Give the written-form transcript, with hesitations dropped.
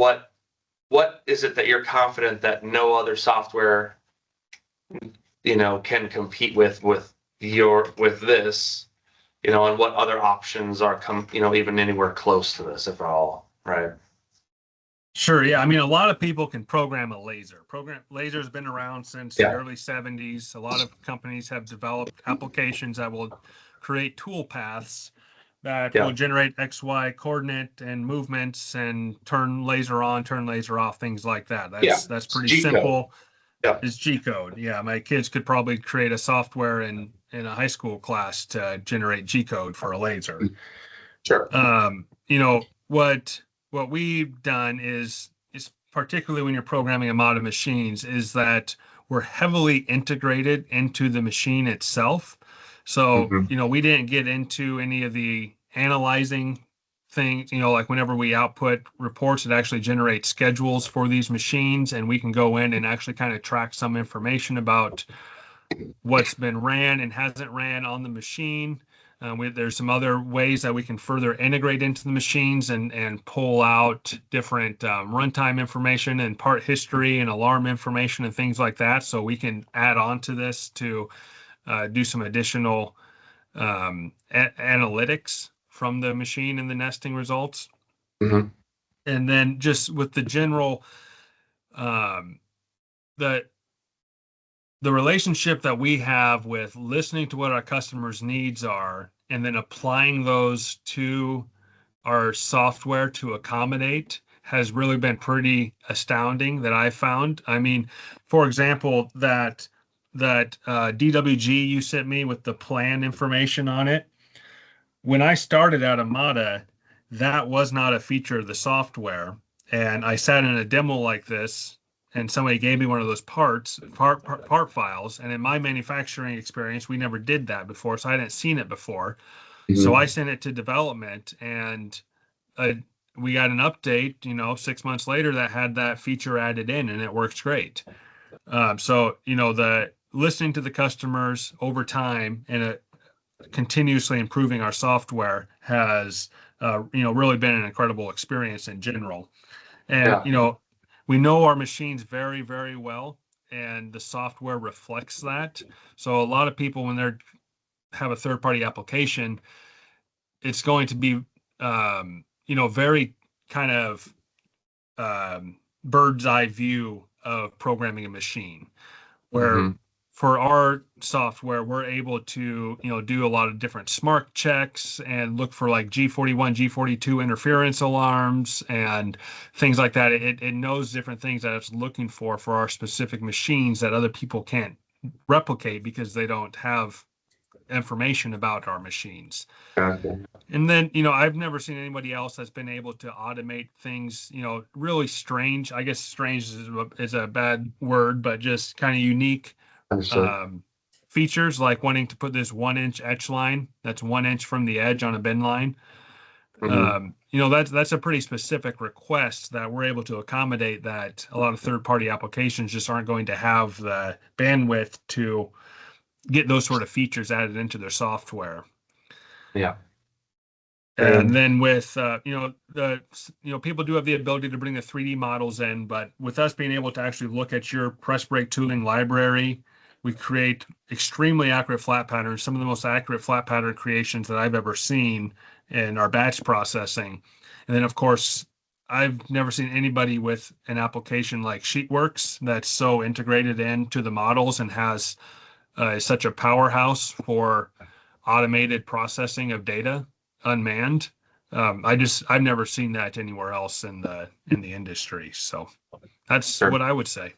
what what is it that you're confident that no other software, can compete with this, and what other options are even anywhere close to this, if at all, right? Sure. Yeah. I mean, a lot of people can program a laser. Laser's been around since the Yeah. early 70s. A lot of companies have developed applications that will create tool paths that will Yeah. generate XY coordinate and movements and turn laser on, turn laser off, things like that. Yeah. That's It's pretty G code. simple. Yeah. It's G code. Yeah, my kids could probably create a software in a high school class to generate G code for a laser. Sure. What we've done is particularly when you're programming Amada machines is that we're heavily integrated into the machine itself. So, Hmm. we didn't get into any of the analyzing things, like whenever we output reports, it actually generates schedules for these machines, and we can go in and actually kind of track some information about what's been ran and hasn't ran on the machine. There's some other ways that we can further integrate into the machines and pull out different runtime information and part history and alarm information and things like that. So we can add on to this to do some additional analytics from the machine and the nesting results. Hmm. And then just with the general, um, the the relationship that we have with listening to what our customers' needs are and then applying those to our software to accommodate has really been pretty astounding that I found. I mean, for example, that DWG you sent me with the plan information on it. When I started at Amada, that was not a feature of the software. And I sat in a demo like this, and somebody gave me one of those part files. And in my manufacturing experience, we never did that before, so I hadn't seen it before. So I Hmm. sent it to development, and uh, we got an update, 6 months later that had that feature added in, and it works great. So, the listening to the customers over time and continuously improving our software has really been an incredible experience in general. And Yeah. we know our machines very, very well, and the software reflects that. So a lot of people, when they have a third-party application, it's going to be very kind of bird's eye view of programming a machine, where Hmm. for our software, we're able to, do a lot of different smart checks and look for like G41, G42 interference alarms and things like that. It knows different things that it's looking for our specific machines that other people can't replicate because they don't have information about our machines. Gotcha. And then, I've never seen anybody else that's been able to automate things, really strange. I guess strange is a bad word, but just kind of unique Understood. um, features like wanting to put this 1 inch etch line that's 1 inch from the edge on a bin line. Hmm. That's a pretty specific request that we're able to accommodate that a lot of third-party applications just aren't going to have the bandwidth to get those sort of features added into their software. Yeah. And And then with people do have the ability to bring the 3D models in, but with us being able to actually look at your press brake tooling library, we create extremely accurate flat patterns, some of the most accurate flat pattern creations that I've ever seen in our batch processing. And then of course, I've never seen anybody with an application like Sheetworks that's so integrated into the models and has such a powerhouse for automated processing of data unmanned. I've never seen that anywhere else in the industry. So that's sure. what I would say.